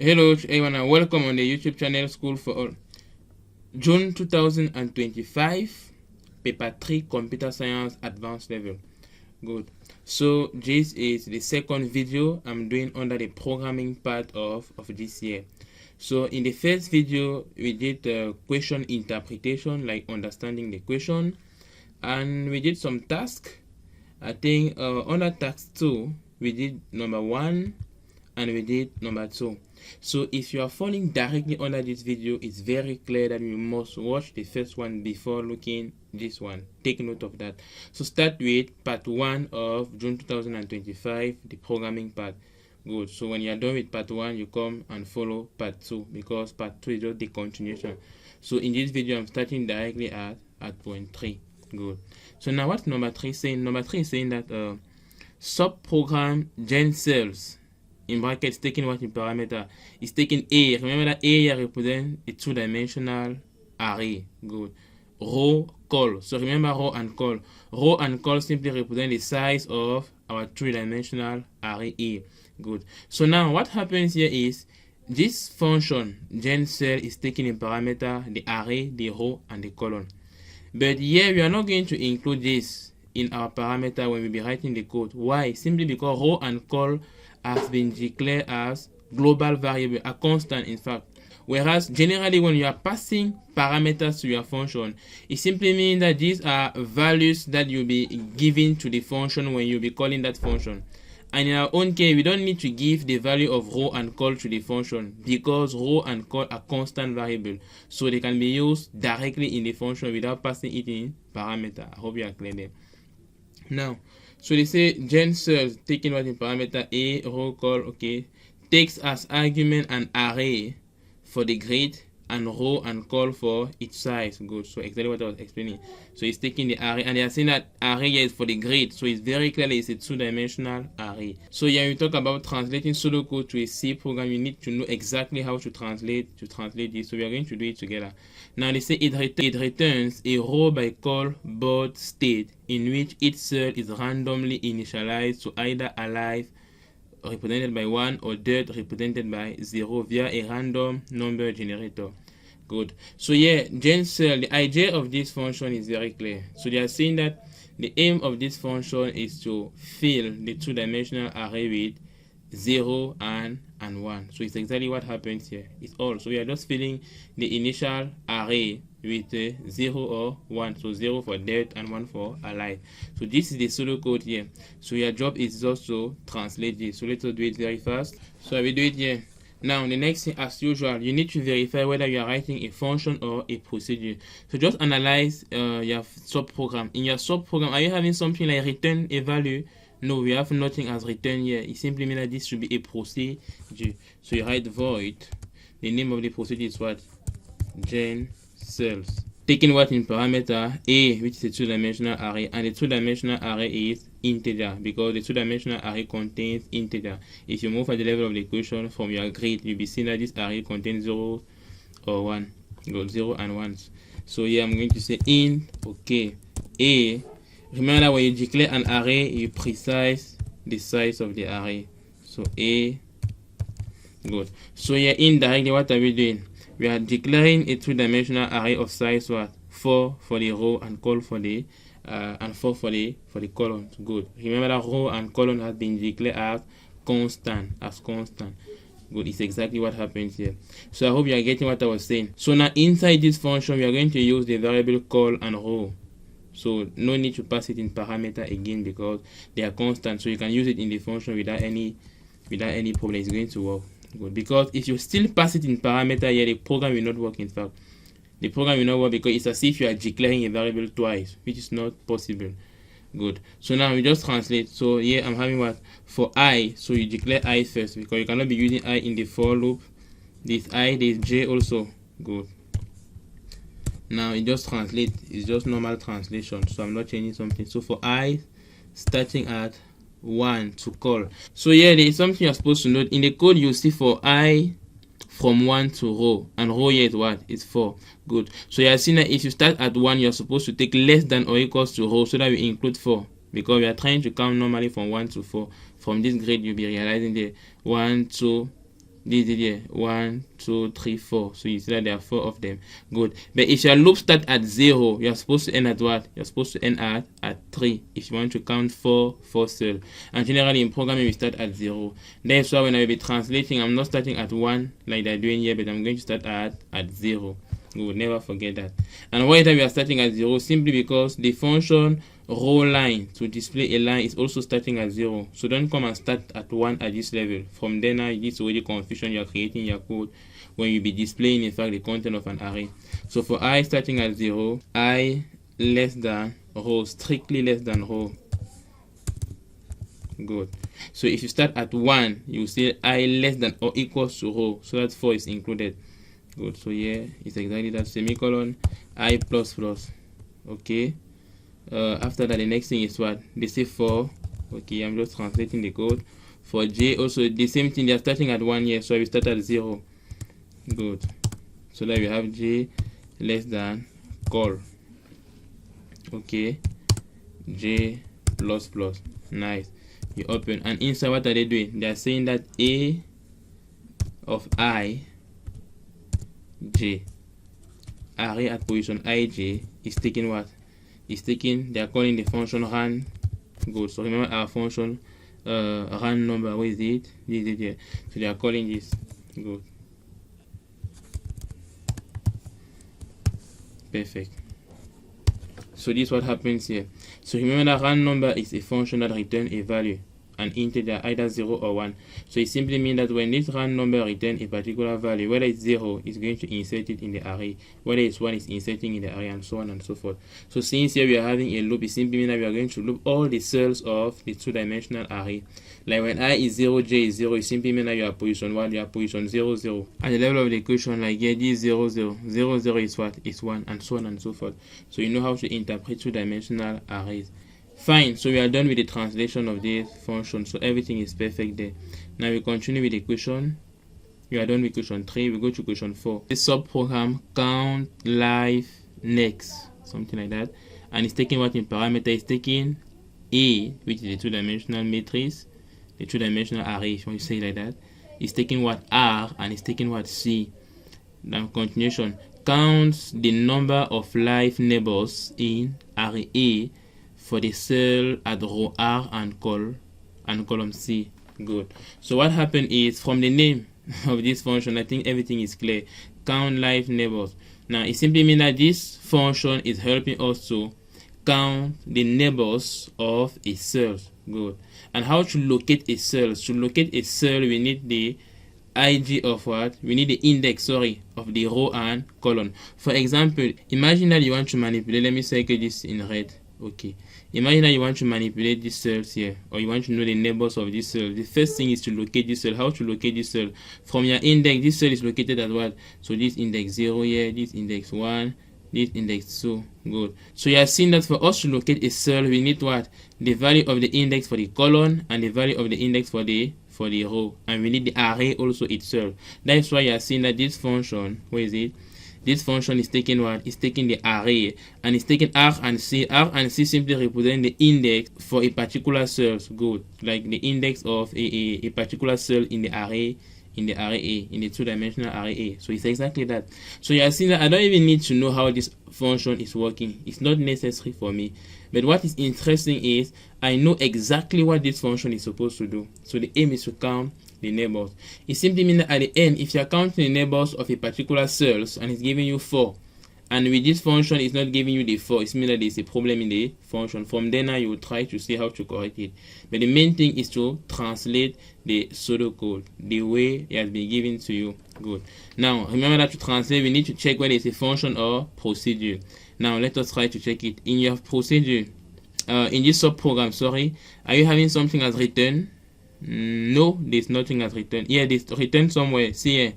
Hello everyone and welcome on the YouTube channel School for All. June 2025, paper 3 Computer Science Advanced Level. Good. So this is the second video I'm doing under the programming part of this year. So in the first video we did question interpretation, like understanding the question, and we did some tasks. I think under task 2 we did number 1 and we did number 2. So if you are falling directly under this video, it's very clear that you must watch the first one before looking this one. Take note of that. So start with part 1 of June 2025, the programming part. Good. So when you are done with part 1, you come and follow part 2, because part 2 is just the continuation. So in this video, I'm starting directly at point 3. Good. So now what's number 3 saying? Number 3 is saying that subprogram gen cells, in brackets, taking what in parameter is taking A. Remember that A represents a two-dimensional array. Good. Row col. So remember row and col. Row and col simply represent the size of our three-dimensional array A. Good. So now what happens here is this function gen cell is taking in parameter the array, the row, and the column. But here we are not going to include this in our parameter when we be writing the code. Why? Simply because row and col has been declared as global variable, a constant in fact. Whereas generally when you are passing parameters to your function, it simply means that these are values that you'll be giving to the function when you'll be calling that function. And in our own case, we don't need to give the value of row and col to the function, because row and col are constant variable, so they can be used directly in the function without passing it in parameter. I hope you are clear there. Now, so they say gen cells taking what in parameter A, row, col, okay, takes as argument an array for the grid and row and col for each size. Good. So exactly what I was explaining. So it's taking the array, and they are saying that array is for the grid. So it's very clearly it's a two-dimensional array. So yeah, we talk about translating pseudocode to a C program. You need to know exactly how to translate this. So we are going to do it together. Now they say it returns a row by call board state in which each cell is randomly initialized to either alive represented by 1 or dead represented by 0 via a random number generator. Good. So yeah, gen cell, the idea of this function is very clear. So they are saying that the aim of this function is to fill the two-dimensional array with 0 and 1. So it's exactly what happens here. It's all. So we are just filling the initial array with 0 or 1. So 0 for dead and 1 for alive. So this is the pseudocode here. So your job is just to translate this. So let's do it very fast. So I will do it here. Now the next thing, as usual, you need to verify whether you are writing a function or a procedure. So just analyze your subprogram. In your subprogram, are you having something like return a value? No, we have nothing as return here. It simply means that this should be a procedure. So you write void. The name of the procedure is what? Gen cells. Taking what in parameter A, which is a two-dimensional array, and the two-dimensional array is integer, because the two-dimensional array contains integer. If you move at the level of the equation from your grid, you'll be seeing that this array contains 0 or 1. Go 0 and 1. So here I'm going to say int, okay, A. Remember that when you declare an array, you precise the size of the array. So A. Good. So here indirectly, what are we doing? We are declaring a two-dimensional array of size what? 4 for the row and col for the and 4 for the column. Good. Remember that row and column has been declared as constant. Good. It's exactly what happens here. So I hope you are getting what I was saying. So now inside this function, we are going to use the variable col and row. So no need to pass it in parameter again, because they are constant. So you can use it in the function without any problem. It's going to work. Good. Because if you still pass it in parameter here, the program will not work. In fact, the program will not work because it's as if you are declaring a variable twice, which is not possible. Good. So now we just translate. So here I'm having what? For I, so you declare I first, because you cannot be using I in the for loop. This I, this J also. Good. Now it just translate. It's just normal translation, so I'm not changing something. So for I, starting at 1 to call. So yeah, there is something you're supposed to note. In the code you see for I from 1 to row, and row here is what? It's 4. Good. So you are seeing that if you start at 1, you're supposed to take less than or equals to row, so that we include 4, because we are trying to count normally from 1 to 4. From this grid you'll be realizing the 1, 2, This is here 1, 2, 3, 4. So you see that there are 4 of them. Good. But if your loop start at 0, you're supposed to end at what? You're supposed to end at 3 if you want to count 4 cells. And generally in programming we start at 0. That's why when I will be translating, I'm not starting at 1 like they're doing here, but I'm going to start at 0. We will never forget that. And why we are starting at 0? Simply because the function row line to display a line is also starting at 0. So don't come and start at 1 at this level. From then on, this already confusion you are creating your code when you be displaying in fact the content of an array. So for I starting at 0, I less than row, strictly less than row. Good. So if you start at 1, you say I less than or equals to row, so that 4 is included. Good. So here it's exactly that, semicolon, I plus plus. Okay. After that, the next thing is what? They say 4. Okay, I'm just translating the code. For J, also the same thing, they're starting at 1 here, so I will start at 0. Good. So that we have J less than call. Okay. J plus plus. Nice. You open, and inside what are they doing? They are saying that A of I J, array at position IJ, is taking what? Is taking, they are calling the function run. Good. So remember our function run number, where is it? This is here. So they are calling this. Good. Perfect. So this is what happens here. So remember that run number is a function that returns a value, an integer, either 0 or 1. So it simply means that when this run number returns a particular value, whether it's 0, it's going to insert it in the array, whether it's 1, it's inserting in the array, and so on and so forth. So since here we are having a loop, it simply means that we are going to loop all the cells of the two-dimensional array. Like when I is 0, j is 0, it simply means that you are position 1, you are position 0, 0. At the level of the equation, like here, this is 0, 0, 0, 0 is what? Is 1, and so on and so forth. So you know how to interpret two-dimensional arrays. Fine, so we are done with the translation of this function, so everything is perfect there. Now we continue with the question. We are done with question 3, we go to question 4. This subprogram count live next, something like that, and it's taking what in parameter? It's taking A, which is the two-dimensional matrix, the two-dimensional array, if you want to say it like that. It's taking what? R, and it's taking what? C. Now continuation, counts the number of live neighbors in array A for the cell at row R and column C. Good. So what happened is, from the name of this function, I think everything is clear. Count live neighbors. Now it simply means that this function is helping us to count the neighbors of a cell. Good. And how to locate a cell? To locate a cell, we need the ID of what? We need the index, of the row and column. For example, imagine that you want to manipulate, let me circle this in red. Okay. Imagine that you want to manipulate these cells here, or you want to know the neighbors of this cell. The first thing is to locate this cell. How to locate this cell? From your index, this cell is located at what? So this index 0 here, this index 1, this index 2. Good. So you have seen that for us to locate a cell, we need what? The value of the index for the column and the value of the index for the row, and we need the array also itself. That's why you are seeing that this function, where is it? This function is taking what? It's taking the array, and it's taking R and C. R and C simply represent the index for a particular cell. Good. Like the index of a particular cell in the array, A, in the two-dimensional array A. So it's exactly that. So you are seeing that I don't even need to know how this function is working. It's not necessary for me. But what is interesting is I know exactly what this function is supposed to do. So the aim is to count the neighbors. It simply means that at the end, if you are counting the neighbors of a particular cells and it's giving you 4, and with this function it's not giving you the 4, it means that there's a problem in the function. From then on, you will try to see how to correct it. But the main thing is to translate the pseudocode the way it has been given to you. Good. Now remember that to translate, we need to check whether it's a function or procedure. Now let us try to check it. In your procedure, in this subprogram, are you having something as return? No, there's nothing as return. Yeah, there's return somewhere. See here,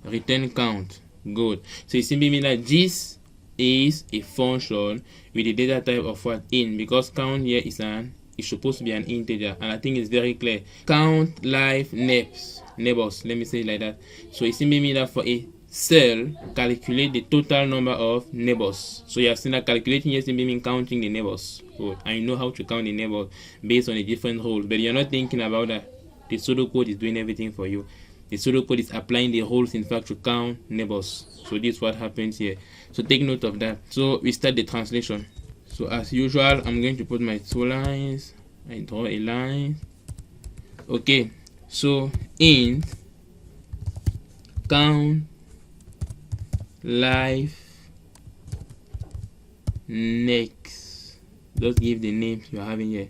return count. Good. So it simply means that this is a function with the data type of what? In, because count here is supposed to be an integer, and I think it's very clear. Count live neighbors. Let me say it like that. So it simply means that for a cell, calculate the total number of neighbors. So you have seen that calculating here simply means counting the neighbors. Good. And you know how to count the neighbors based on the different rules, but you're not thinking about that. The pseudocode is doing everything for you. the pseudocode is applying the rules in fact to count neighbors. So this is what happens here. So take note of that. So we start the translation. So as usual, I'm going to put my 2 lines. I draw a line. Okay, so int count life next. Just give the name you are having here.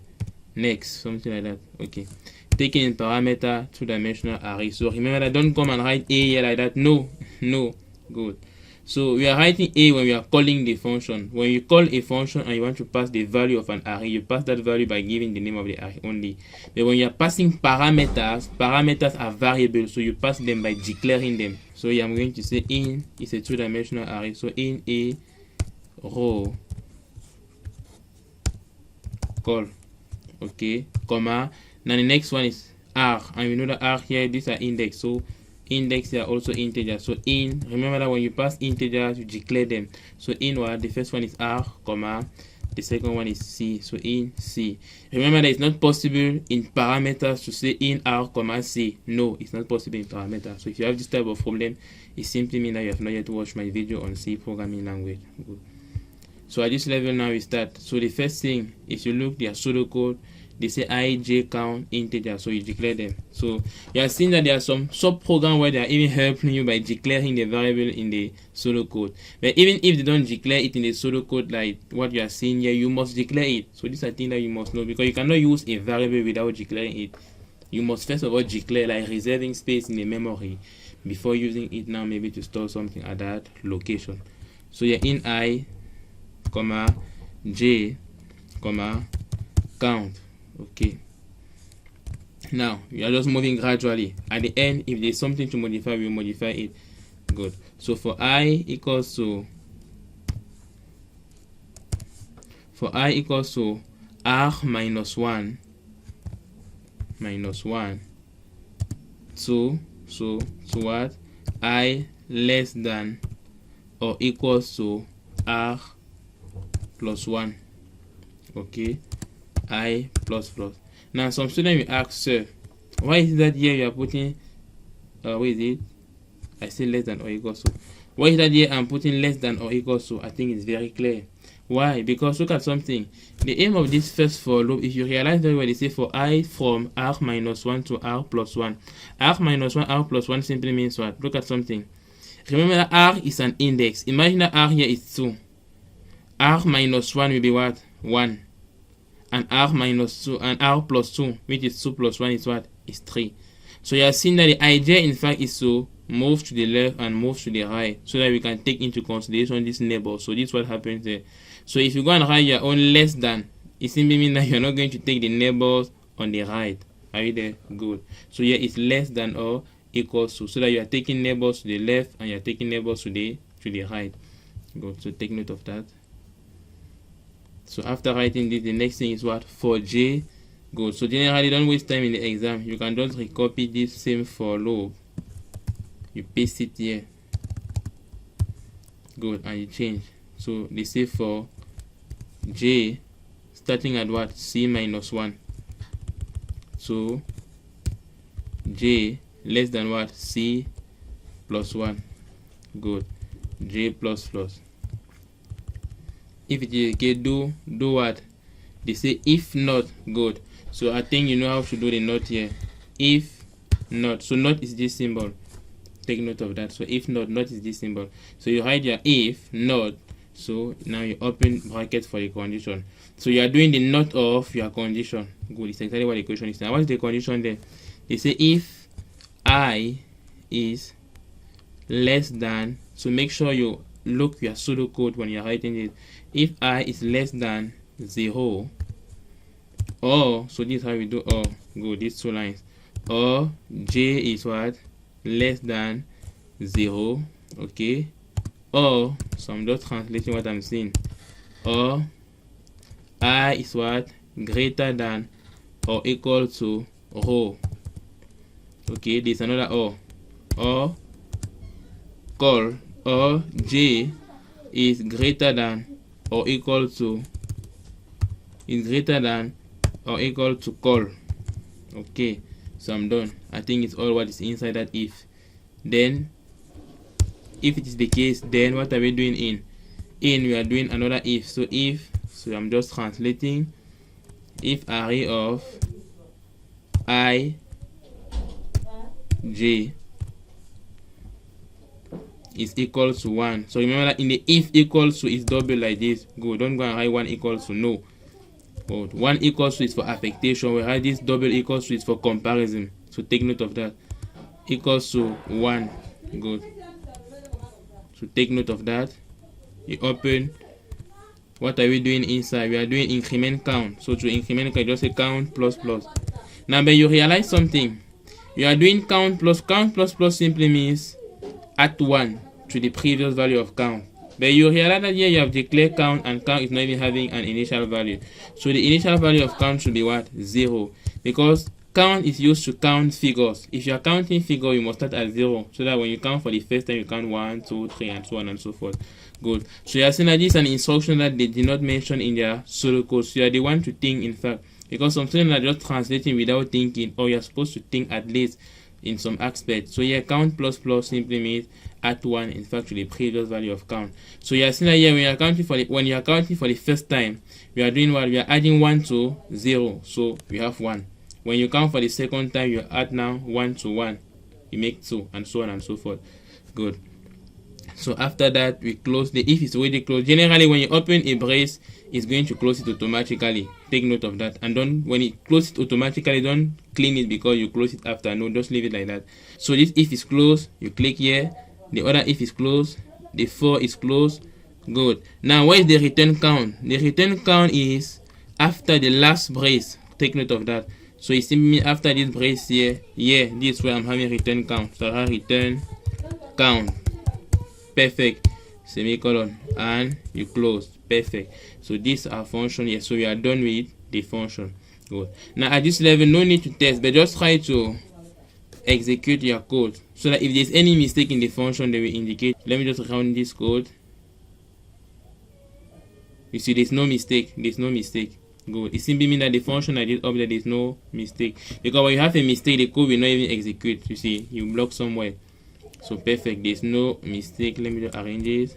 Next, something like that. Okay. Taking in parameter 2-dimensional array. So remember that, don't come and write a here like that. No, no. Good. So we are writing a when we are calling the function. When you call a function and you want to pass the value of an array, you pass that value by giving the name of the array only. But when you are passing parameters, parameters are variables, so you pass them by declaring them. So here I'm going to say in is a 2-dimensional array. So in a row call. Okay, comma. Now the next one is r, and we know that r here, these are index. So index here also integer. So in, remember that when you pass integers, you declare them. So in what? The first one is r, comma. The second one is c. So in c. Remember that it's not possible in parameters to say in r, comma c. No, it's not possible in parameters. So if you have this type of problem, it simply means that you have not yet watched my video on C programming language. Good. So at this level now we start. So the first thing, if you look their pseudocode, they say I, j, count, integer, so you declare them. So you are seeing that there are some sub-programs where they are even helping you by declaring the variable in the pseudocode. But even if they don't declare it in the pseudocode like what you are seeing here, you must declare it. So this is a thing that you must know, because you cannot use a variable without declaring it. You must first of all declare, like reserving space in the memory before using it now maybe to store something at that location. So you're in I, comma, j, comma, count. Okay, now we are just moving gradually. At the end, if there's something to modify, we'll modify it. Good. So for I equals to r minus 1 to what? I less than or equals to r plus 1. Okay, I plus. Now some students will ask, sir, why is that here you are putting what is it? I say less than or equals to. Why is that here I'm putting less than or equals to? I think it's very clear. Why? Because look at something. The aim of this first for loop, if you realize that when they say for I from r minus 1 to r plus 1, r minus 1, r plus 1 simply means what? Look at something. Remember that r is an index. Imagine that r here is 2. R minus 1 will be what? 1. And r minus 2 and r plus 2, which is 2 plus 1 is what? Is 3. So you are seeing that the idea in fact is to move to the left and move to the right so that we can take into consideration this neighbor. So this is what happens there. So if you go and write your own less than, it simply means that you're not going to take the neighbors on the right. Are you there? Good. So here is less than or equals to, so that you are taking neighbors to the left and you are taking neighbors to the right. Good. So take note of that. So after writing this, the next thing is what? For j. Good. So generally, don't waste time in the exam. You can just recopy this same for loop. You paste it here. Good. And you change. So they say for j starting at what? C minus 1. So j less than what? C plus 1. Good. J plus. If it is okay, do what? They say if not. Good. So I think you know how to do the not here. If not. So not is this symbol. Take note of that. So if not is this symbol. So you write your if not. So now you open bracket for the condition. So you are doing the not of your condition. Good. It's exactly what the question is. Now what's the condition there? They say if I is less than. So make sure you look your pseudocode when you're writing it. If I is less than 0, or, so this is how we do or. Good, these 2 lines. Or j is what? Less than 0. Okay. Or, so I'm just translating what I'm saying. Or I is what? Greater than or equal to rho. Okay, there's another or. Or call, or j is greater than or equal to call. Okay, So I'm done. I think it's all what is inside that if. Then if it is the case, then what are we doing in we are doing another if. So if, so I'm just translating, if array of I j is equal to 1. So remember that in the if equals to is double like this. Go, don't go and write 1 equals to, no. But 1 equals to is for affectation, whereas this double equals to is for comparison. So take note of that. Equals to 1. Good. So take note of that. You open. What are we doing inside? We are doing increment count. So to increment count, just say count plus plus. Now when you realize something, you are doing count plus simply means add 1 to the previous value of count. But you realize that here you have declared count, and count is not even having an initial value. So the initial value of count should be what? 0. Because count is used to count figures. If you are counting figure, you must start at 0. So that when you count for the first time, you count 1, 2, 3, and so on and so forth. Good. So you are saying that this is an instruction that they did not mention in their pseudocode. So you are the one to think, in fact. Because some students are just translating without thinking, or you are supposed to think at least in some aspect. So here count plus plus simply means add 1 in fact to the previous value of count. So you are seeing that here when you are counting for the first time, we are doing what? We are adding 1 to 0. So we have 1. When you count for the second time, you add now 1 to 1. You make 2 and so on and so forth. Good. So after that, we close the if is already closed. Generally, when you open a brace, it's going to close it automatically. Take note of that. And don't, when it closes it automatically, don't clean it because you close it after. No, just leave it like that. So this if is closed, you click here. The other if is closed. The 4 is closed. Good. Now, what is the return count? The return count is after the last brace. Take note of that. So it simply means after this brace here, this is where I'm having return count. So I have return count. Perfect. Semicolon. And you close. Perfect. So this is our function here. So we are done with the function. Good. Now at this level, no need to test, but just try to execute your code so that if there's any mistake in the function, they will indicate. Let me just run this code. You see, there's no mistake. There's no mistake. Good. It simply means that the function I did up there, there's no mistake. Because when you have a mistake, the code will not even execute. You see, you block somewhere. So perfect. There's no mistake. Let me just arrange this.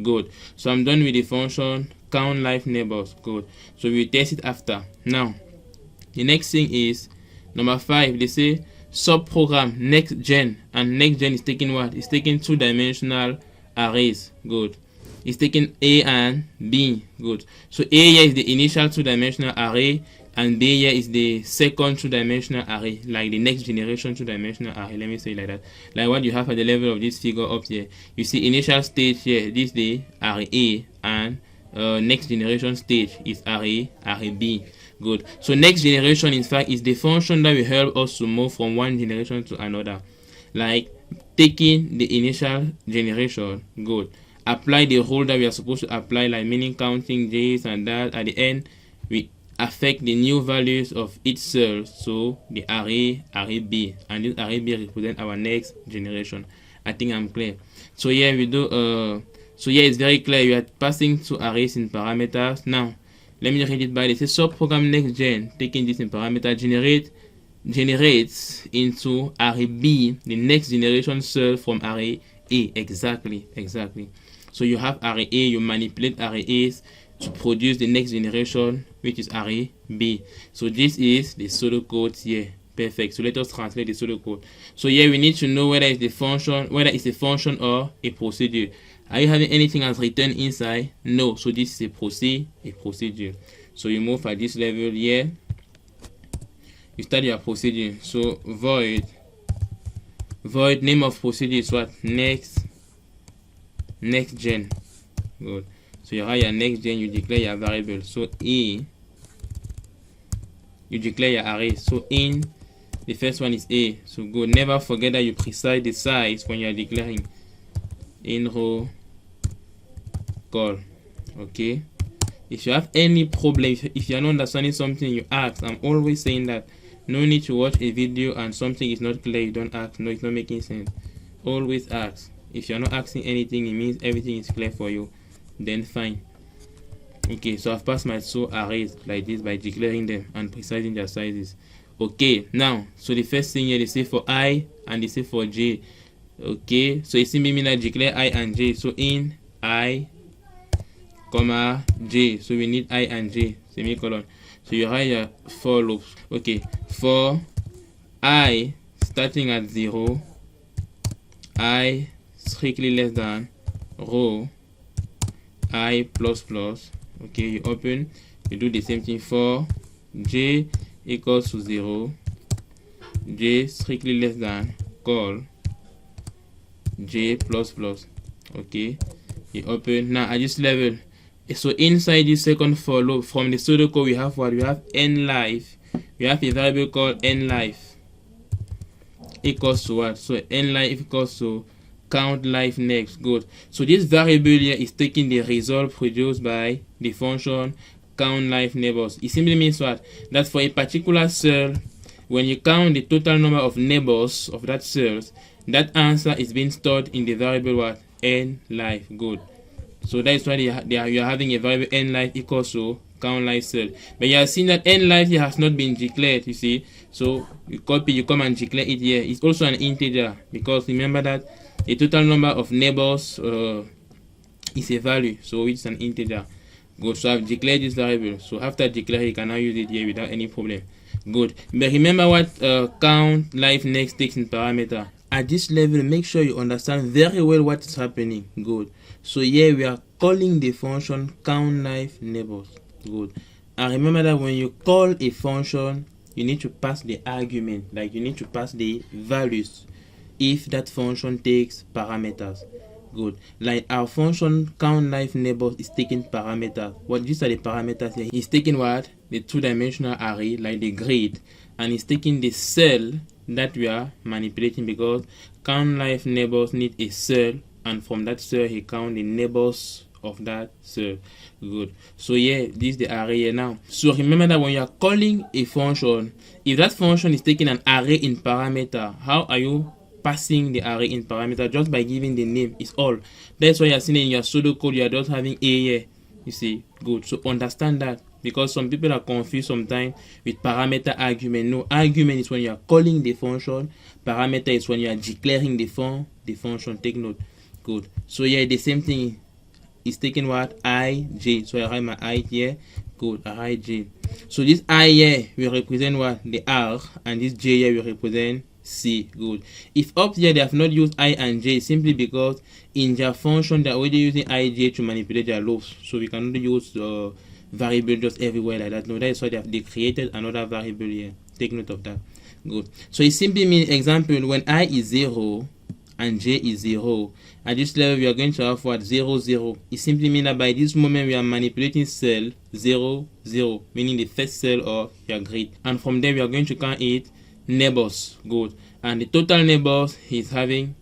Good. So I'm done with the function count live neighbors. Good. So we test it after. Now, the next thing is number 5. They say subprogram NextGen, and NextGen is taking what? It's taking 2-dimensional arrays. Good. It's taking A and B. Good. So A here is the initial 2-dimensional array, and B here is the second 2-dimensional array, like the next generation 2-dimensional array. Let me say it like that. Like what you have at the level of this figure up here. You see initial stage here, this is the array A, and next generation stage is array B. Good. So next generation, in fact, is the function that will help us to move from one generation to another. Like taking the initial generation. Good. Apply the rule that we are supposed to apply, like meaning counting this and that. At the end, we affect the new values of each cell. So the array B, and this array B represent our next generation. I think I'm clear. So here we do so here it's very clear. You are passing two arrays in parameters. Now let me read it by this. Subprogram NextGen, taking this in parameter, generates into array B the next generation cell from array A. Exactly. So you have array A, you manipulate array A's to produce the next generation, which is array B. So this is the pseudocode here. Perfect. So let us translate the pseudocode. So here we need to know whether it's a function or a procedure. Are you having anything as return inside? No. So this is a procedure. So you move at this level here. You start your procedure. So void name of procedure is what? NextGen. Good. So you have your NextGen, you declare your variable. So you declare your array. So in the first one is A. So good. Never forget that you precise the size when you are declaring. In row call. Okay. If you have any problem, if you are not understanding something, you ask. I'm always saying that. No need to watch a video and something is not clear, you don't ask. No, it's not making sense. Always ask. If you're not asking anything, it means everything is clear for you. Then fine. Okay, so I've passed my two arrays like this by declaring them and precising their sizes. Okay, now so the first thing here they say for I and they say for J. Okay, so it simply means that declare I and J. So in I comma J, so we need I and J, semicolon. So you write your for loops. Okay, for I starting at 0, I strictly less than row I plus plus. Okay, you open, you do the same thing for J equals to 0, J strictly less than call J plus plus. Okay, you open. Now at this level, so inside this second for loop from the pseudocode we have what? We have n life. We have a variable called n life equals to what? So n life equals to count life next. Good. So this variable here is taking the result produced by the function count life neighbors. It simply means what? That for a particular cell, when you count the total number of neighbors of that cells, that answer is being stored in the variable what? N life. Good. So that's why you are having a variable n life equals to count life cell. But you have seen that n life here has not been declared, you see. So you copy, you come and declare it here. It's also an integer because remember that the total number of neighbors is a value, so it's an integer. Good. So I've declared this variable. So after declare, you can now use it here without any problem. Good. But remember what count life next takes in parameter. At this level, make sure you understand very well what is happening. Good. So here we are calling the function count life neighbors. Good. And remember that when you call a function, you need to pass the argument, like you need to pass the values if that function takes parameters. Good. Like our function count life neighbors is taking parameters. What these are the parameters here? It's taking what? The two-dimensional array, like the grid, and it's taking the cell that we are manipulating because count life neighbors need a cell, and from that cell he count the neighbors of that cell. Good. So yeah, this is the array here now. So remember that when you are calling a function, if that function is taking an array in parameter, how are you passing the array in parameter? Just by giving the name is all. That's why you are seeing in your pseudocode you are just having a here. You see. Good. So understand that, because some people are confused sometimes with parameter argument. No, argument is when you are calling the function. Parameter is when you are declaring the function. Take note. Good. So yeah, the same thing is taking what? I, J. So I write my I here. Good. I write J. So this I here will represent what? The R, and this J here will represent C. Good. If up here they have not used I and J, simply because in their function they're already using I, J to manipulate their loops. So we cannot use variable just everywhere like that. No, that is why they created another variable here. Take note of that. Good. So it simply means, example, when I is 0 and J is 0, at this level we are going to have what? 0, 0. It simply means that by this moment we are manipulating cell 0, 0, meaning the first cell of your grid. And from there we are going to count it neighbors. Good. And the total neighbors he's having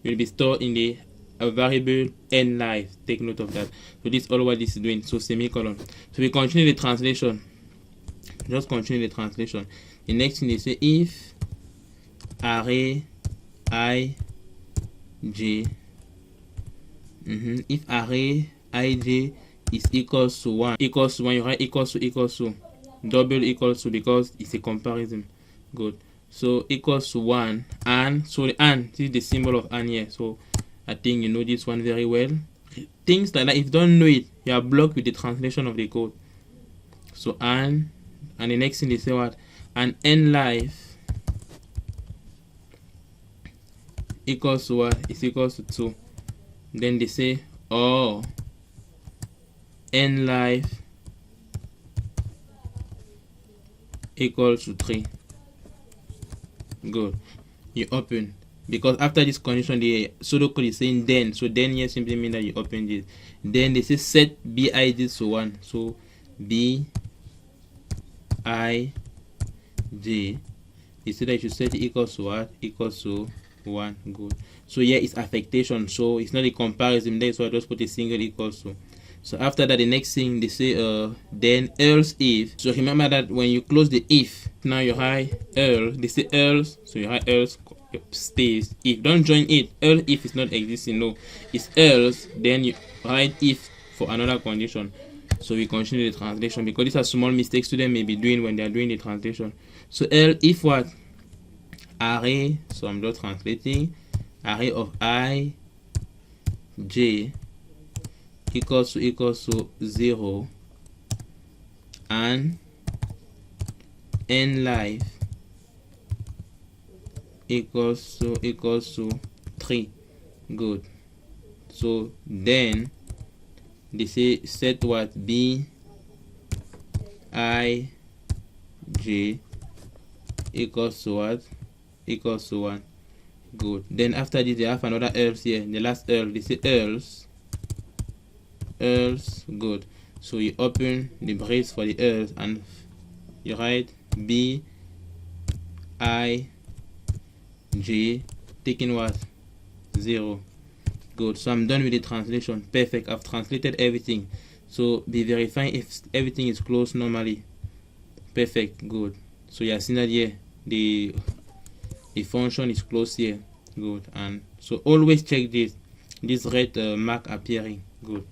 will be stored in the variable n life. Take note of that. So this is all what this is doing. So semicolon. So we continue the translation. Just continue the translation. The next thing they say, if array I J, if array ij is equals to 1, you write equals to, double equals to, because it's a comparison. Good. So equals to 1, and so the and, this is the symbol of and here. So I think you know this one very well. Things like that, if you don't know it, you are blocked with the translation of the code. So and the next thing they say what? And n life equals to what? Is equals to 2. Then they say oh, n life equals to 3. Good. You open, because after this condition the pseudocode is saying then, so then here simply mean that you open this. Then they say set bij to 1, so bij, they say that you should set it equals to what? Equals to 1. Good. So here it's affectation, so it's not a comparison there, so I just put a single equals to. So after that, the next thing they say then else if. So remember that when you close the if, now you write else, they say else, so you write else space if. Don't join it. Else if is not existing, no, it's else, then you write if for another condition. So we continue the translation because these are small mistakes students may be doing when they are doing the translation. So L if what? Array, so I'm just translating, array of I, J equals to 0 and N life equals to 3. Good. So then they say set what? B I J equals to what? Equals to 1. Good. Then after this they have another else here. The last else, they say else. Good. So you open the brace for the else and you write B I J taking what? 0. Good. So I'm done with the translation. Perfect. I've translated everything. So be verifying if everything is closed normally. Perfect. Good. So you are seeing that here the function is closed here. Good. And so always check this red mark appearing. Good.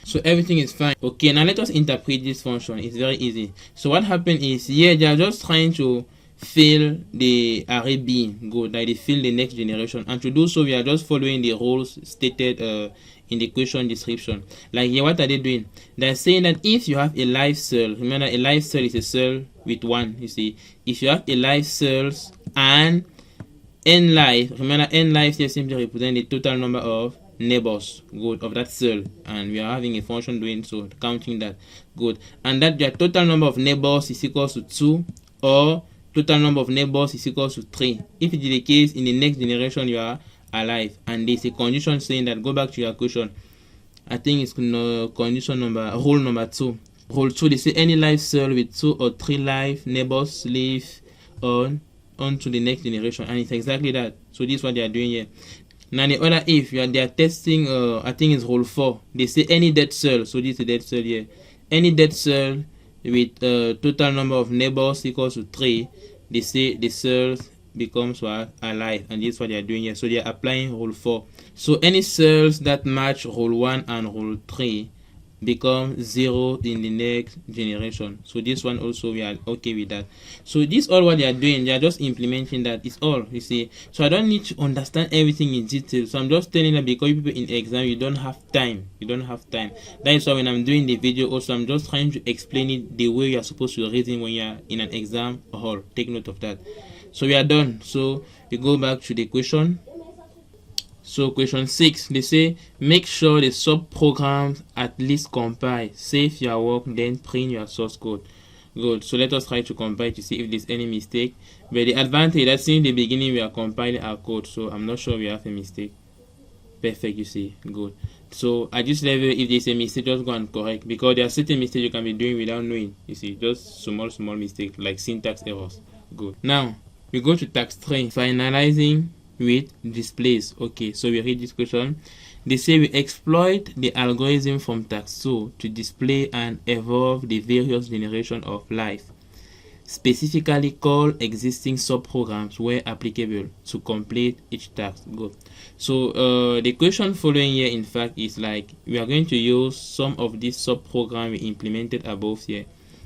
So everything is fine. Okay, now let us interpret this function. It's very easy. So what happened is here they are just trying to fill the array B. Good. Like they fill the next generation, and to do so we are just following the rules stated in the question description. Like here, what are they doing? They're saying that if you have a live cell, remember a live cell is a cell with 1. You see, if you have a live cells and n life, remember n life here simply represent the total number of neighbors, good, of that cell, and we are having a function doing so, counting that. Good. And that your total number of neighbors is equals to 2 or total number of neighbors is equals to 3. If it is the case, in the next generation you are alive, and there's a condition saying that, go back to your question, I think it's condition number, rule number 2. Rule 2, they say any live cell with 2 or 3 live neighbors live on to the next generation, and it's exactly that. So this is what they are doing here. Now the other if they are testing, I think it's rule 4. They say any dead cell, so this is a dead cell here. Any dead cell with total number of neighbors equals to 3, they say the cells becomes what? Alive, and this is what they are doing here. So they are applying rule 4. So any cells that match rule 1 and rule 3 become 0 in the next generation. So this one also we are okay with that. So this all what they are doing, they are just implementing that. It's all, you see. So I don't need to understand everything in detail. So I'm just telling them because people in exam you don't have time. That is why when I'm doing the video also I'm just trying to explain it the way you are supposed to reason when you are in an exam hall. Take note of that. So we are done. So we go back to the question. So question 6, they say make sure the sub-programs at least compile. Save your work, then print your source code. Good. So let us try to compile to see if there's any mistake. But the advantage that since the beginning we are compiling our code, so I'm not sure we have a mistake. Perfect, you see. Good. So at this level, if there's a mistake, just go and correct, because there are certain mistakes you can be doing without knowing. You see, just small mistakes like syntax errors. Good. Now we go to task 3, finalizing with displays. Okay, so we read this question. They say we exploit the algorithm from task 2 to display and evolve the various generation of life. Specifically call existing subprograms where applicable to complete each task. Good. So the question following here in fact is like we are going to use some of these subprograms we implemented above here.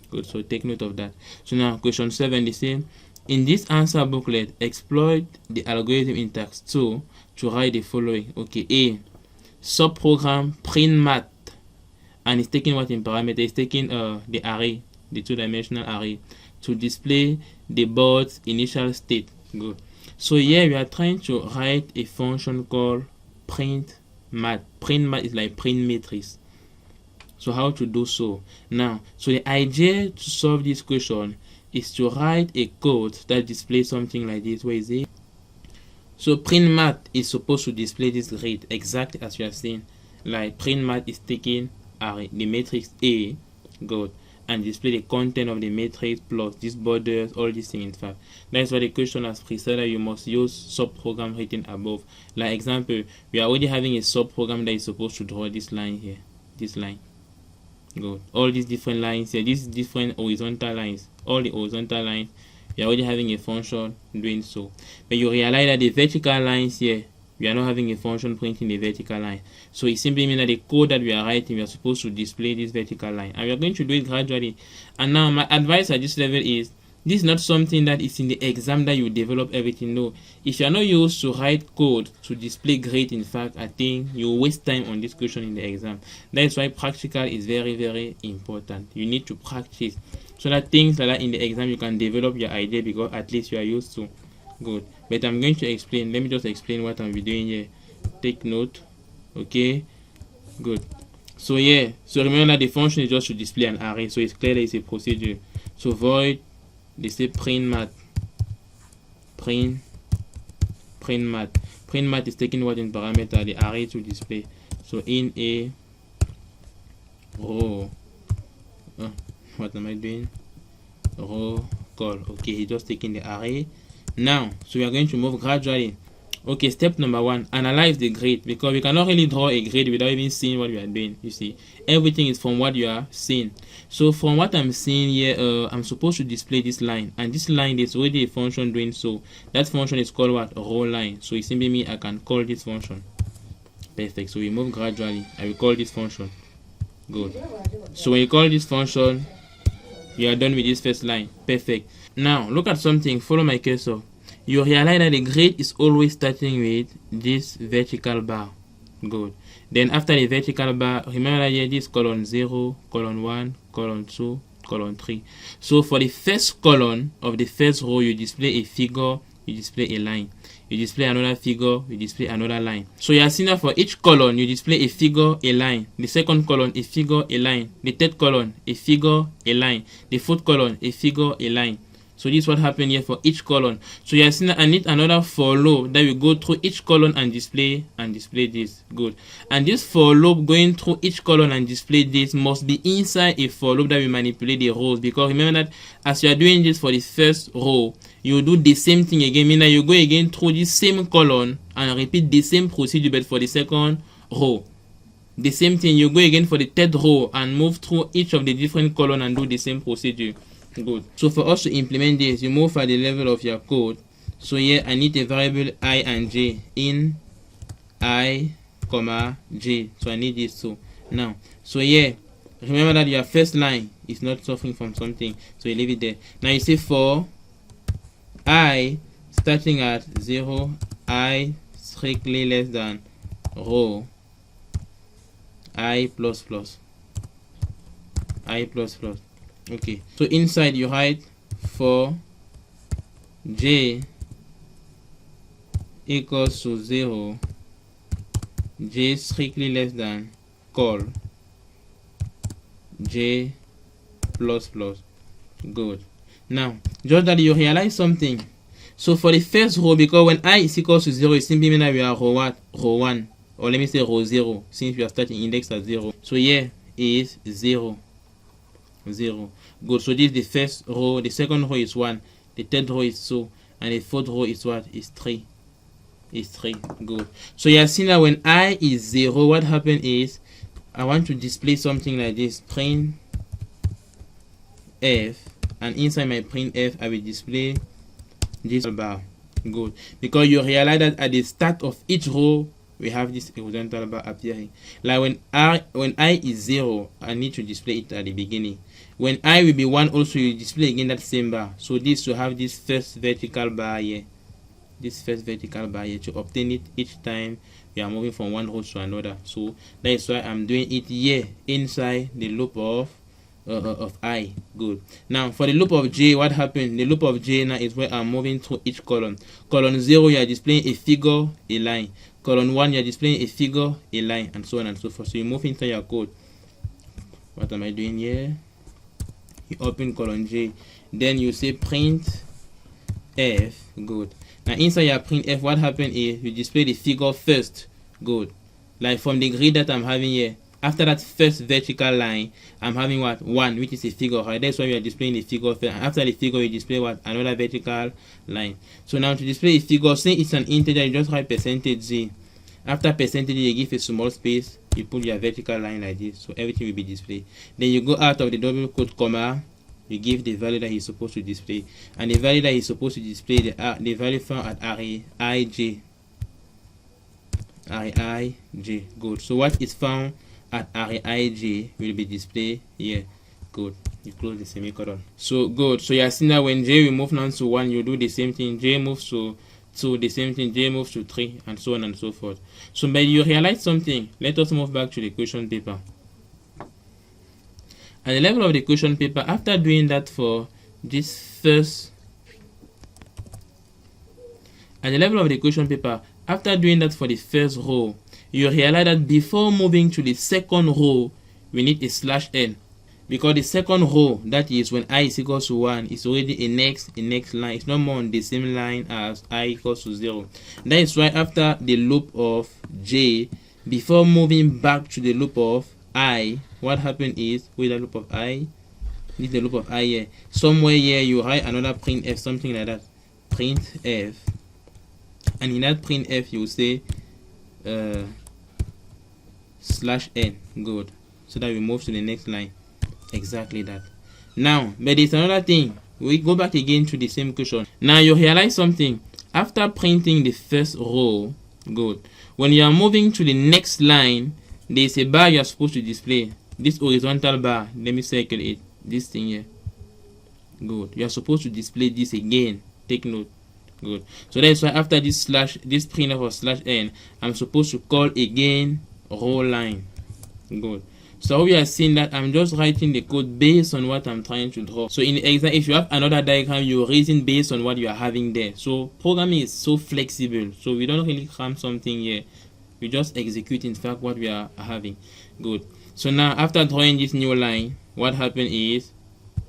Good. So take note of that. So now question 7, they say in this answer booklet, exploit the algorithm in task 2 to write the following. Okay, A, subprogram PrintMat, and it's taking what in parameter? It's taking the array, the two-dimensional array, to display the board's initial state. Good. So here we are trying to write a function called PrintMat. PrintMat is like print matrix. So how to do so? Now, so the idea to solve this question is to write a code that displays something like this. Where is it? So PrintMat is supposed to display this grid exactly as you are seeing. Like PrintMat is taking the matrix A, good, and display the content of the matrix plus these borders, all these things. In fact, that's why the question has presaid that you must use subprogram written above. Like example, we are already having a subprogram that is supposed to draw this line here, this line. Good. All these different lines here, these different horizontal lines, all the horizontal lines, you're already having a function doing so. But you realize that the vertical lines here, we are not having a function printing the vertical line. So it simply means that the code that we are writing, we are supposed to display this vertical line, and we are going to do it gradually. And now my advice at this level is, this is not something that is in the exam that you develop everything. No, if you are not used to write code to display grade, in fact, I think you waste time on this question in the exam. That is why practical is very, very important. You need to practice so that things like that in the exam you can develop your idea, because at least you are used to. Good. But I'm going to explain. Let me just explain what I'm doing here. Take note. Okay. Good. So yeah. So remember that the function is just to display an array. So it's clear that it's a procedure. So void, they say PrintMat. PrintMat. PrintMat is taking what in parameter, the array to display. So in a row. What am I doing? Row call. Okay, he's just taking the array. Now, so we are going to move gradually. Okay, step number 1, analyze the grid, because we cannot really draw a grid without even seeing what we are doing. You see, everything is from what you are seeing. So from what I'm seeing here, I'm supposed to display this line, and this line is already a function doing so. That function is called what? Row line. So it simply means I can call this function. Perfect. So we move gradually. I will call this function. Good. So when you call this function, you are done with this first line. Perfect. Now look at something. Follow my cursor. You realize that the grid is always starting with this vertical bar. Good. Then after the vertical bar, remember that here this column 0, column 1, column 2, column 3. So for the first column of the first row, you display a figure, you display a line. You display another figure, you display another line. So you are seeing that for each column, you display a figure, a line. The second column, a figure, a line. The third column, a figure, a line. The fourth column, a figure, a line. So this is what happened here for each column. So you are seeing that I need another for loop that will go through each column and display this. Good. And this for loop going through each column and display this must be inside a for loop that will manipulate the rows. Because remember that as you are doing this for the first row, you do the same thing again. Meaning that you go again through this same column and repeat the same procedure, but for the second row. The same thing, you go again for the third row and move through each of the different columns and do the same procedure. Good. So for us to implement this, you move at the level of your code. So here I need a variable I and j in I, j. So I need this too. Now, so here, remember that your first line is not suffering from something. So you leave it there. Now you say for I starting at 0, I strictly less than row I plus plus. I plus plus. Okay, so inside you write for j equals to 0, j strictly less than call j plus plus. Good. Now, just that you realize something. So for the first row, because when I is equals to 0, it simply means that we are row what? Row 1. Or let me say row 0, since we are starting index at 0. So here is 0. 0. Good. So this is the first row, the second row is 1, the third row is 2, and the fourth row is what? Is 3. Is 3. Good. So you are seeing that when I is 0, what happened is I want to display something like this, print f, and inside my print f I will display this bar. Good. Because you realize that at the start of each row we have this horizontal bar appearing. Like when I is 0, I need to display it at the beginning. When I will be 1, also you display again that same bar. So this to have this first vertical bar here. This first vertical bar here, to obtain it each time we are moving from one row to another. So that is why I'm doing it here inside the loop of I. Good. Now for the loop of j, what happened? The loop of j now is where I'm moving through each column. Column 0, you are displaying a figure, a line. Column 1, you are displaying a figure, a line, and so on and so forth. So you move into your code. What am I doing here? You open column j, then you say print f. Good. Now inside your print f, what happened is you display the figure first. Good. Like from the grid that I'm having here, after that first vertical line, I'm having what? 1, which is a figure, right? That's why we are displaying the figure first. And after the figure, you display what? Another vertical line. So now to display a figure, say it's an integer, you just write %z. After percentage, you give a small space, you put your vertical line like this, so everything will be displayed. Then you go out of the double quote comma, you give the value that he's supposed to display, and the value that he's supposed to display, the value found at array ij. array I, J. Good. So what is found at array I, J will be displayed here. Good. You close the semicolon. So good. So you are seeing that when J will move now to 1, you do the same thing. J moves to 2, the same thing. J moves to 3, and so on and so forth. So but you realize something. Let us move back to the question paper. At the level of the question paper, after doing that for this first, at the level of the question paper, after doing that for the first row, you realize that before moving to the second row, we need a /n, because the second row, that is when I is equals to 1, is already a next line. It's no more on the same line as I equals to 0. That is why after the loop of J, before moving back to the loop of I, what happened is, with the loop of I, this is the loop of I here. Somewhere here you write another printf, something like that. Printf. And in that printf you say /n. Good. So that we move to the next line. Exactly that. Now, but there's another thing. We go back again to the same question. Now you realize something. After printing the first row, good. When you are moving to the next line, there's a bar you are supposed to display. This horizontal bar. Let me circle it. This thing here. Good. You are supposed to display this again. Take note. Good. So that's why after this printf or /n, I'm supposed to call again row line. Good. So we are seeing that I'm just writing the code based on what I'm trying to draw. So in the exam, if you have another diagram, you're reason based on what you are having there. So programming is so flexible. So we don't really cram something here. We just execute in fact what we are having. Good. So now after drawing this new line, what happened is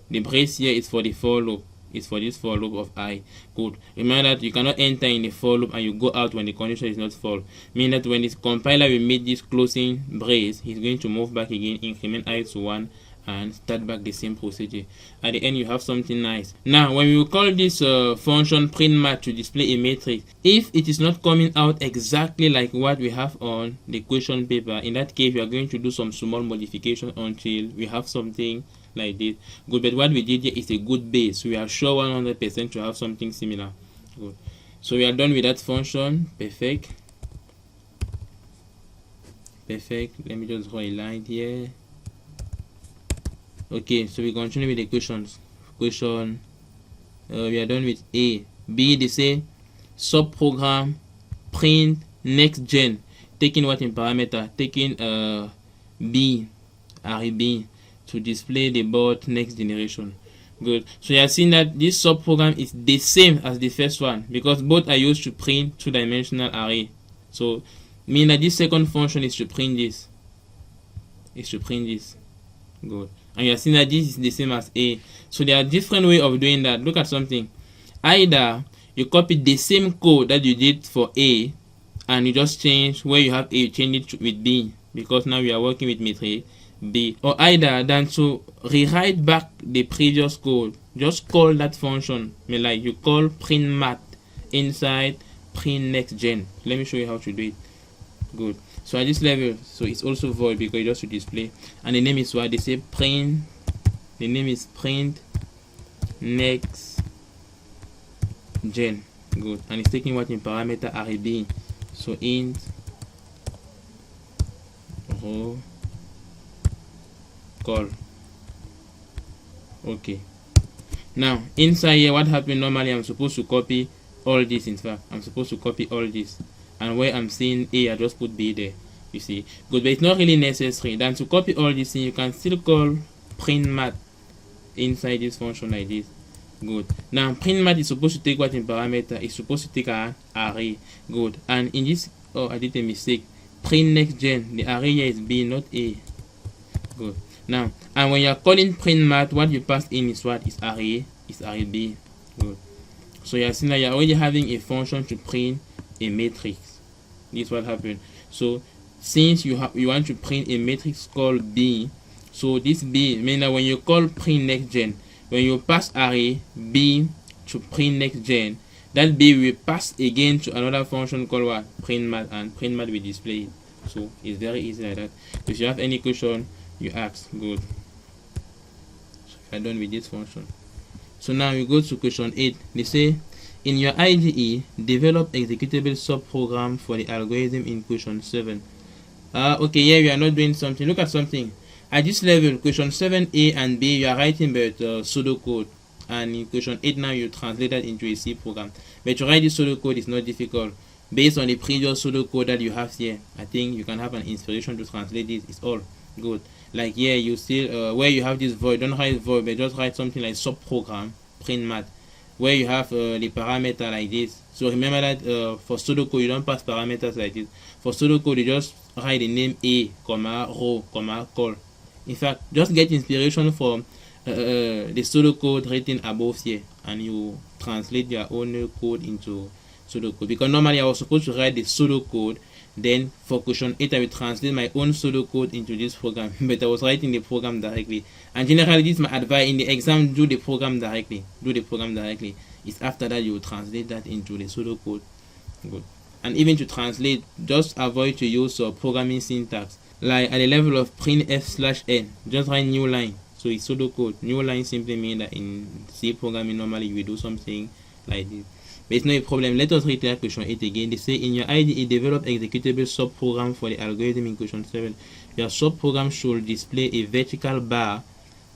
the brace here is for the for loop. It's for this for loop of I. Good. Remember that you cannot enter in the for loop and you go out when the condition is not false. Meaning that when this compiler will meet this closing brace, he's going to move back again, increment I to 1, and start back the same procedure. At the end, you have something nice. Now, when we call this function PrintMat to display a matrix, if it is not coming out exactly like what we have on the question paper, in that case, we are going to do some small modification until we have something like this. Good, but what we did here is a good base. We are sure 100% to have something similar. Good. So we are done with that function. Perfect. Perfect. Let me just draw a line here. Okay, so we continue with the questions. We are done with A. B, they say subprogram PrintNextGen. Taking what in parameter? Taking B, array B, to display the board next generation. Good. So you have seen that this subprogram is the same as the first one because both are used to print two-dimensional array. So mean that this second function is to print this. Good. And you have seen that this is the same as A. So there are different ways of doing that. Look at something. Either you copy the same code that you did for A and you just change where you have A, you change it with B because now we are working with matrix B. Or either than to rewrite back the previous code, just call that function. Like you call PrintMat inside PrintNextGen. Let me show you how to do it. Good. So at this level, so it's also void because it just to display. And the name is what they say print. The name is PrintNextGen. Good. And it's taking what in parameter array B. So int row call. Okay. Now inside here, what happened normally? I'm supposed to copy all this. In fact, I'm supposed to copy all this. And where I'm seeing A, I just put B there. You see, good, but it's not really necessary. Then to copy all this, you can still call PrintMat inside this function like this. Good. Now PrintMat is supposed to take what in parameter? It's supposed to take an array. Good. And in this, oh, I did a mistake. PrintNextGen, the array here is B, not A. Good. Now, and when you're calling PrintMat, what you pass in is what? Is array B. Good. So you're seeing that you're already having a function to print a matrix. This is what happened. So since you want to print a matrix called B, so this B means that when you call PrintNextGen, when you pass array B to PrintNextGen, that B will pass again to another function called what? PrintMat, and PrintMat will display it. So it's very easy like that. If you have any question, you ask. Good. So we are done with this function. So now we go to question 8. They say in your IDE, develop executable subprogram for the algorithm in question 7. Okay, yeah, we are not doing something. Look at something. At this level, question 7a and b, you are writing about pseudocode. And in question 8 now, you translate that into a C program. But to write this pseudocode is not difficult. Based on the previous pseudocode that you have here, I think you can have an inspiration to translate this. It's all good. Like here, you still, where you have this void, don't write void, but just write something like subprogram, PrintMat, where you have the parameter like this. So remember that for pseudocode, you don't pass parameters like this. For pseudocode, you just write the name A, comma, row, comma, call. In fact, just get inspiration from the pseudocode written above here, and you translate your own code into pseudocode. Because normally I was supposed to write the pseudocode, then for question 8 I will translate my own pseudocode into this program, but I was writing the program directly. And generally this is my advice in the exam: do the program directly. It's after that you will translate that into the pseudocode. Good. And even to translate, just avoid to use programming syntax. Like at the level of printf/n, just write new line. So it's pseudocode. New line simply means that in C programming normally you will do something like this. But it's not a problem. Let us read that question 8 again. They say in your IDE, develop executable subprogram for the algorithm in question 7. Your subprogram should display a vertical bar,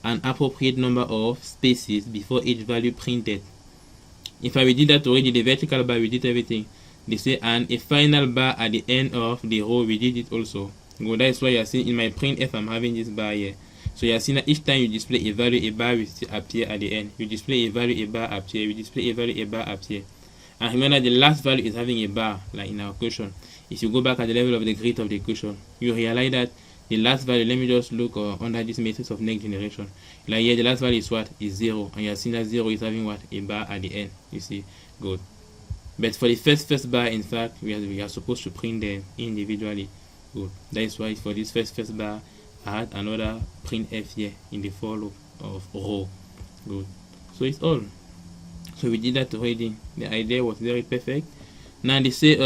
an appropriate number of spaces before each value printed. If we did that already, the vertical bar, we did everything. They say, and a final bar at the end of the row, we did it also. Well, that's why you are seeing in my printf, I'm having this bar here. So you are seeing that each time you display a value, a bar will still appear at the end. You display a value, a bar appear. You display a value, a bar appear. And remember, the last value is having a bar, like in our question. If you go back at the level of the grid of the question, you realize that the last value, let me just look under this matrix of next generation. Like here, the last value is what? Is 0. And you are seeing that 0 is having what? A bar at the end. You see? Good. But for the first bar, in fact, we are supposed to print them individually. Good. That is why for this first bar, I had another printf here in the for loop of row. Good. So it's all. So we did that already. The idea was very perfect. Now they say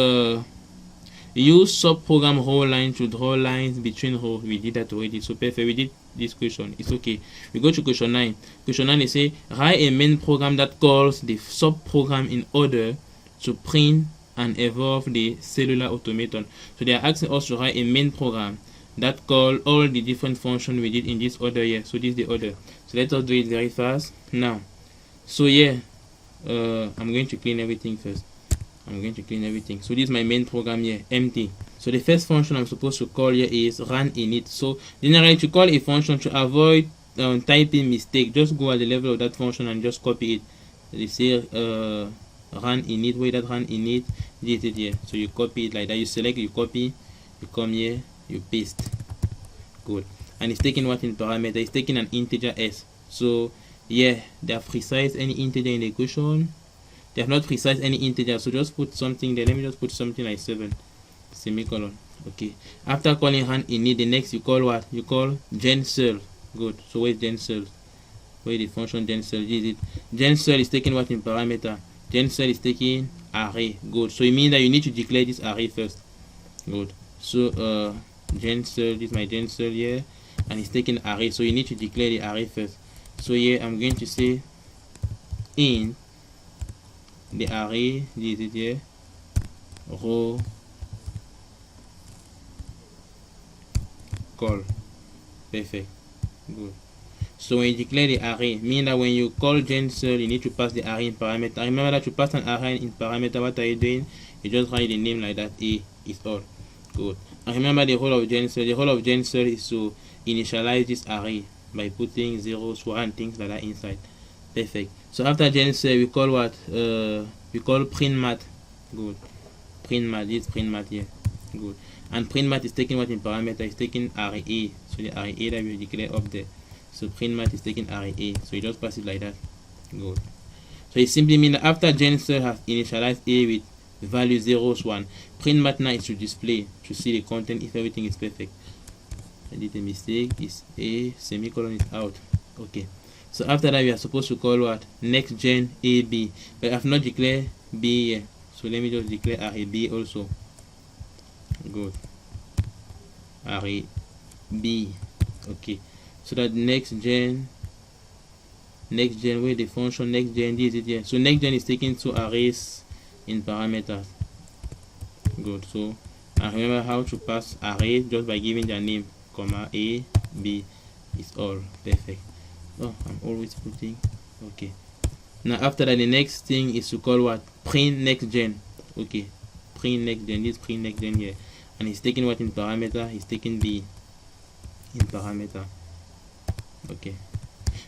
use subprogram row line to draw lines between rows. We did that already. So perfect. We did this question. It's okay. We go to question 9. Question 9 they say write a main program that calls the subprogram in order to print and evolve the cellular automaton. So they are asking us to write a main program that call all the different functions we did in this order here. So this is the order. So let us do it very fast now. So yeah, I'm going to clean everything first. So this is my main program here, empty. So the first function I'm supposed to call here is run init. So generally to call a function to avoid typing mistake, just go at the level of that function and just copy it. They say run init, where that run init, this is here. So you copy it like that. You select, you copy, you come here, you paste. Good. And it's taking what in parameter? It's taking an integer s. So yeah, they have precise any integer in the equation. They have not precise any integer, so just put something there. Let me just put something like 7 semicolon. Okay. After calling run init, the next you call what? You call GenCell. Good. So where is GenCell? Where is the function GenCell? Is it GenCell is taking what in parameter? GenCell is taking array. Good. So it means that you need to declare this array first. Good. So GenCell, this is my GenCell here, and it's taking array. So you need to declare the array first. So here I'm going to say in the array, this is here, row call. Perfect. Good. So when you declare the array, mean that when you call GenCell, you need to pass the array in parameter. Remember that to pass an array in parameter, what are you doing? You just write the name like that. A is all. Good. And remember the whole of GenCell. The whole of GenCell is to initialize this array by putting 0s, 1, things like that inside. Perfect. So after GenCell, we call what? We call PrintMat. Good. PrintMat. This PrintMat here. Good. And PrintMat is taking what in parameter? It's taking array A. So the array A that we declare up there. So PrintMat is taking array A. So you just pass it like that. Good. So it simply means that after GenCell has initialized A with value 0s, 1, PrintMat now is to display, to see the content if everything is perfect. I did a mistake. Is A semicolon is out. Okay. So after that we are supposed to call what? NextGen AB. But I have not declared B here. So let me just declare array B also. Good. Array B. Okay. So that NextGen NextGen, where the function NextGen, this is here. So NextGen is taking two arrays in parameters. Good. So I remember how to pass arrays just by giving their name, comma A, B. It's all perfect. Oh, I'm always putting. Okay. Now after that, the next thing is to call what? PrintNextGen. Okay. PrintNextGen. This PrintNextGen here, and he's taking what in parameter? He's taking B in parameter. Okay.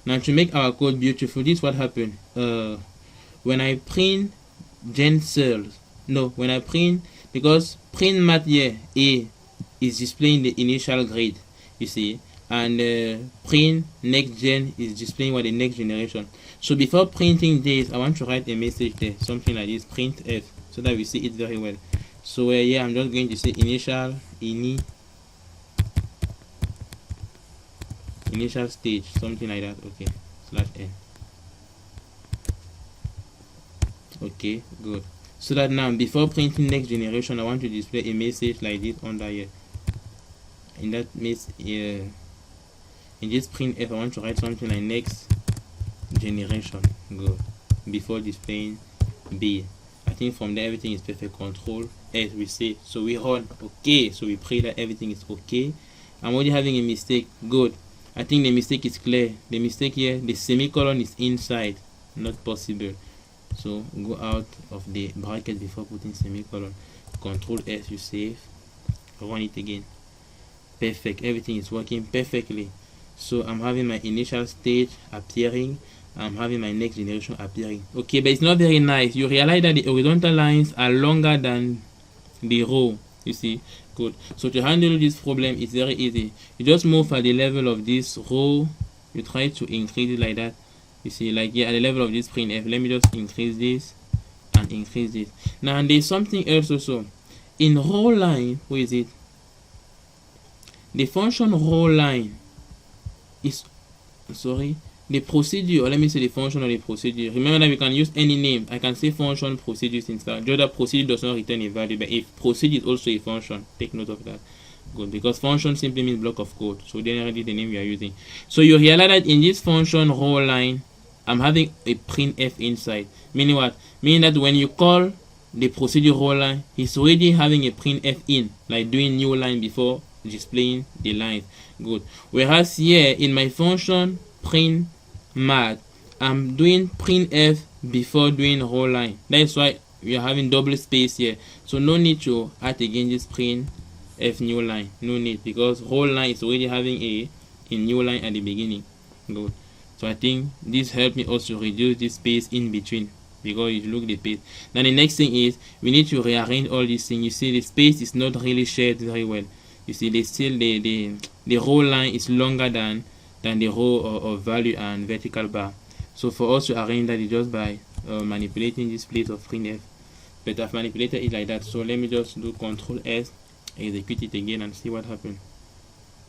Now to make our code beautiful, this is what happened. When I print gen cells, no, when I print, because PrintMat here A is displaying the initial grade, you see, and PrintNextGen is displaying what the next generation. So before printing this, I want to write a message there, something like this, printf, so that we see it very well. So yeah, I'm just going to say initial stage, something like that. Okay, /n. Okay, good. So that now before printing next generation, I want to display a message like this under here. In that in this printf, I want to write something like next generation. Good. Before displaying B. I think from there everything is perfect. Control S, we say. So we run. Okay. So we pray that everything is okay. I'm already having a mistake. Good. I think the mistake is clear. The mistake here, the semicolon is inside. Not possible. So go out of the bracket before putting semicolon. Control S, you save. Run it again. Perfect. Everything is working perfectly. So I'm having my initial stage appearing. I'm having my next generation appearing. Okay, but it's not very nice. You realize that the horizontal lines are longer than the row. You see, good. So to handle this problem, it's very easy. You just move at the level of this row. You try to increase it like that. You see, like here at the level of this printf. Let me just increase this and increase this. Now there's something else also. In row line, where is it? The function row line is, sorry, the procedure, or let me say the function of the procedure. Remember that we can use any name. I can say function procedures instead. Just that procedure does not return a value, but if procedure is also a function, take note of that. Good, because function simply means block of code. So generally the name we are using. So you realize that in this function row line, I'm having a printf inside. Meaning what? Meaning that when you call the procedure row line, it's already having a printf in, like doing new line before displaying the line. Good. Whereas here in my function PrintMat, I'm doing printf before doing row line. That's why we are having double space here. So no need to add again this printf new line. No need, because row line is already having a new line at the beginning. Good. So I think this helped me also reduce this space in between, because you look the page. Now the next thing is we need to rearrange all these things. You see the space is not really shared very well. You see the row line is longer than the row of value and vertical bar. So for us to arrange that is just by manipulating this place of printf. But I've manipulated it like that. So let me just do Control S, execute it again and see what happened.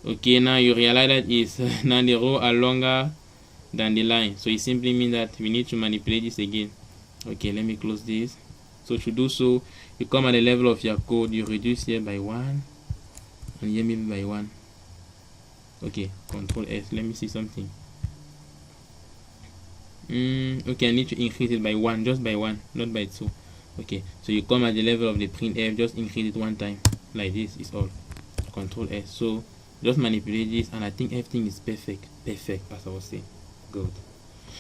Okay, now you realize that is now the row are longer than the line. So it simply means that we need to manipulate this again. Okay, let me close this. So to do so, you come at the level of your code, you reduce here by 1 and here maybe by 1. Okay, Control S. Let me see something. Okay, I need to increase it by 1, just by 1, not by 2. Okay, so you come at the level of the printf, just increase it 1 time, like this is all. Control S. So just manipulate this, and I think everything is perfect, as I was saying. Good.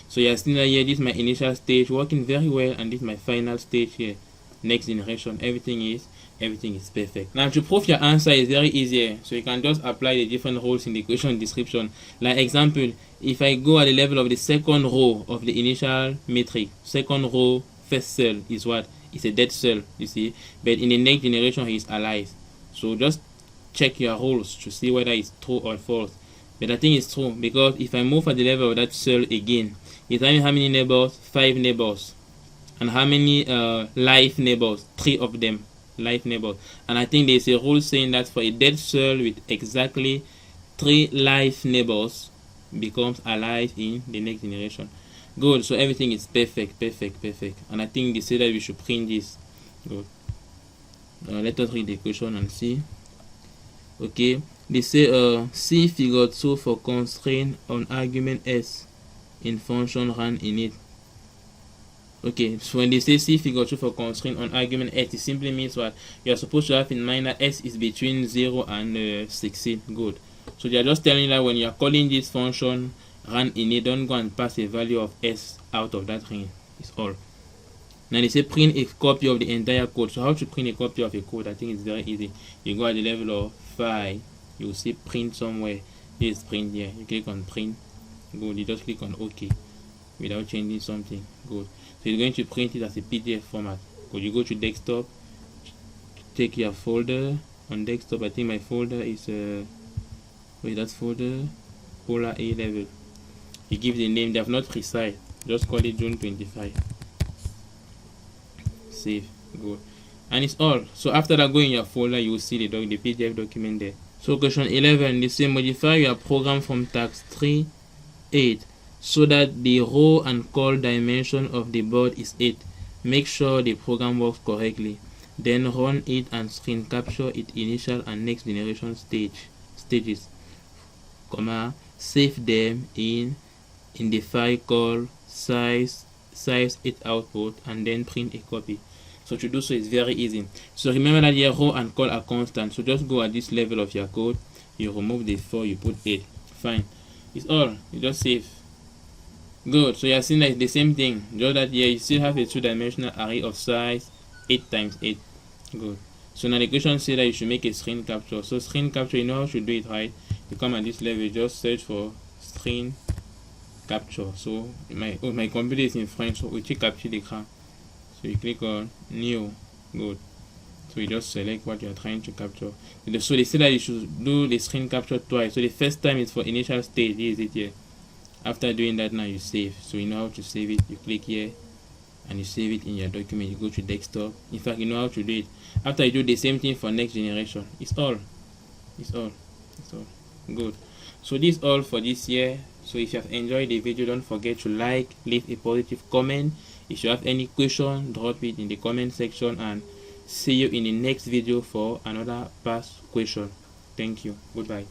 So you are seeing that here, this is my initial stage working very well, and this is my final stage here, next generation. Everything is perfect. Now to prove your answer is very easy. So you can just apply the different roles in the question description. Like example, if I go at the level of the second row of the initial metric, second row, first cell is what? It's a dead cell, you see. But in the next generation, he is alive. So just check your roles to see whether it's true or false. But I think it's true, because if I move at the level of that cell again, it's having how many neighbors? 5 neighbors. And how many live neighbors? 3 of them. Live neighbors. And I think there's a rule saying that for a dead cell with exactly 3 live neighbors becomes alive in the next generation. Good. So everything is perfect. And I think they say that we should print this. Good. Let us read the question and see. Okay. They say see figure 2 for constraint on argument S. in function run init. Okay, so when they say C figure 2 for constraint on argument S, it simply means what? You are supposed to have in mind that S is between 0 and 16. Good. So they are just telling you that when you are calling this function run init, don't go and pass a value of S out of that ring. It's all. Now they say print a copy of the entire code. So how to print a copy of a code? I think it's very easy. You go at the level of file, you will see print somewhere. This is print here. You click on print. Good. You just click on OK without changing something. Good. So you're going to print it as a PDF format. Good. You go to desktop, take your folder. On desktop, I think my folder is that folder Polar A level. You give the name. They have not resized. Just call it June 25. Save. Good. And it's all. So after that, go in your folder, you will see the PDF document there. So question 11, they say modify your program from task 3.8 so that the row and call dimension of the board is 8. Make sure the program works correctly. Then run it and screen capture its initial and next generation stages, save them in the file called size 8 output, and then print a copy. So to do so is very easy. So remember that your row and call are constant. So just go at this level of your code. You remove the 4, you put 8. Fine. It's all. You just save. Good. So you are seeing that it's the same thing. Just that here you still have a 2-dimensional array of size 8 times 8. Good. So now the question says that you should make a screen capture. So screen capture, you know how to do it, right? You come at this level, just search for screen capture. So my computer is in French, so we click capture l'écran. So you click on new. Good. So you just select what you are trying to capture. So they say that you should do the screen capture twice. So the first time is for initial stage. Here is it here. After doing that, now you save. So you know how to save it. You click here and you save it in your document. You go to desktop. In fact, you know how to do it. After you do the same thing for next generation. It's all. Good. So this is all for this year. So if you have enjoyed the video, don't forget to like, leave a positive comment. If you have any question, drop it in the comment section, and see you in the next video for another past question. Thank you. Goodbye.